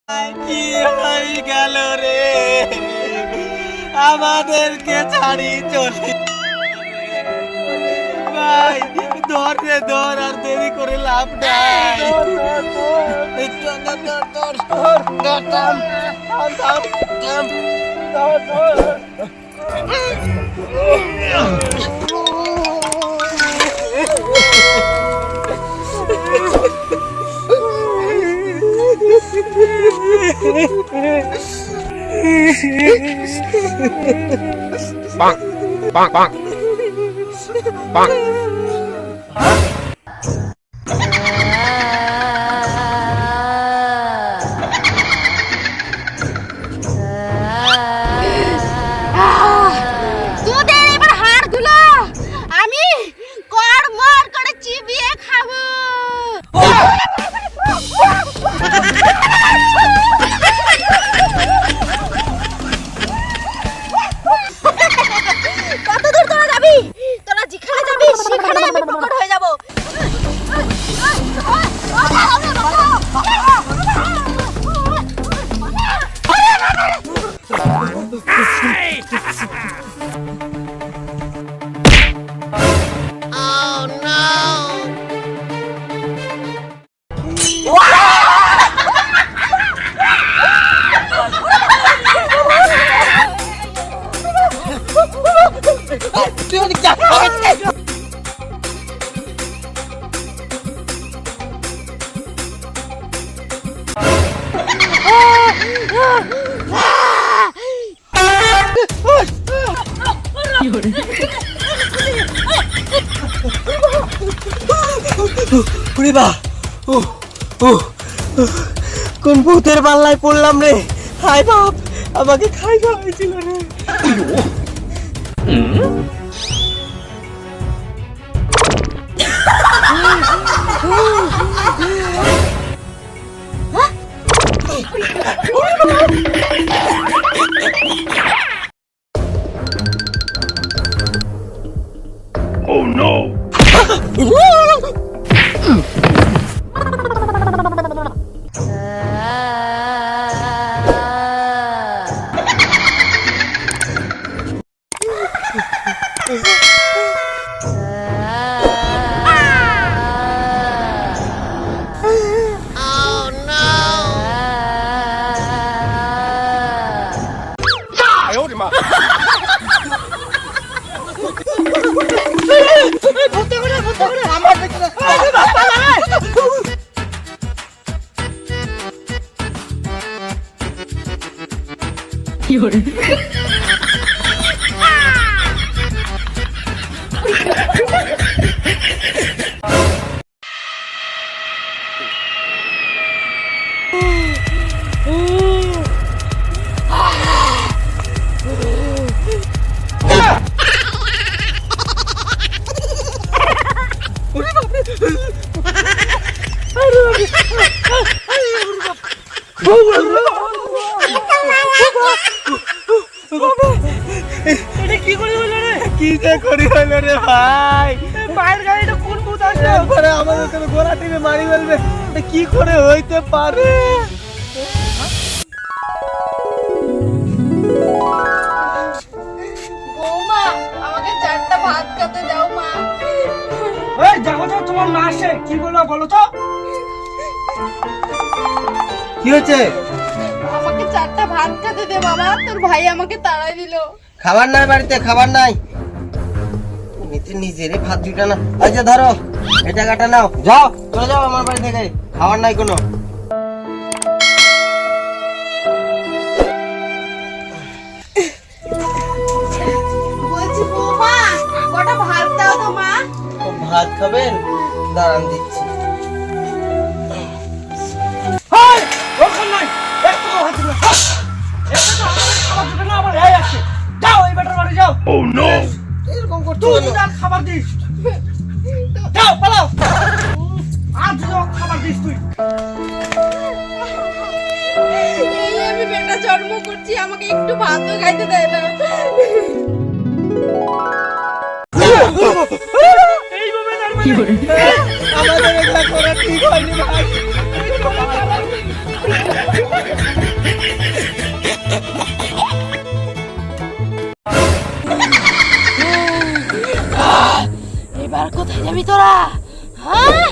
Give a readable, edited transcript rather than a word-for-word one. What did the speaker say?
কি হয়ে গেল রে, আমাদেরকে ছাড়ি চলে ভাই। ধর রে ধর, আর দেরি করে লাভ নাই। Bang, bang, bang, bang. তোদের এবার হাড়গুলো আমি কড়মড় করে চিবিয়ে খাবো। কতদূর তোরা যাবি? তোরা যেখানে যাবি সেখানে আমি প্রকট হয়ে যাব। কোন ভূতের পাল্লায় পড়লাম রে। হায় বাপ, আমাকে খাই খাওয়াইছিল রে। Oh no! কি যে করি হইল রে ভাই। মায়ের গাড়িটা কোন ভূত আসছে? একবারে আমাদের তোকে গোলা টিপে মারি ফেলবে। কি করে হইতে পারে? বৌমা, আমাকে 4টা ভাত খেতে দাও মা। এই দেখো তো তোমার মা আসে, কি বলবো বলো তো? কি হচ্ছে? আমাকে 4টা ভাত খেতে দে বাবা, তোর ভাই আমাকে তাড়াই দিল। খাবার নাই বাড়িতে, খাবার নাই। নিজেরই ভাত জুটা না। আচ্ছা ধরো, এই টাকাটা নাও, যাও চলে যাও আমার বাড়ি থেকে। খাবার নাই কোনো। বলছি বৌমা, কটা ভাত দাও তো মা। ভাত খাবেন? দাঁড়ান দিচ্ছি। এই, ওখানে নাই, একটু ভাত দিবে। এটা তো আমাদের খাবার দিবে না, আবার এই আসে। যাও এই বেটার বাড়ি যাও। Oh no! এরকম করতে তুই হলো। তার খাবার দিস। যাও পালাও। আজ যাও খাবার দিস তুই। এই আমি বেটা জন্ম করছি, আমাকে একটু ভাতও খাইতে দেয় না। এইভাবে তার মানে আমাদের এগুলা করা ঠিক হয়নি ভাই। এবার কোথায় যাবি তোরা? হ্যাঁ?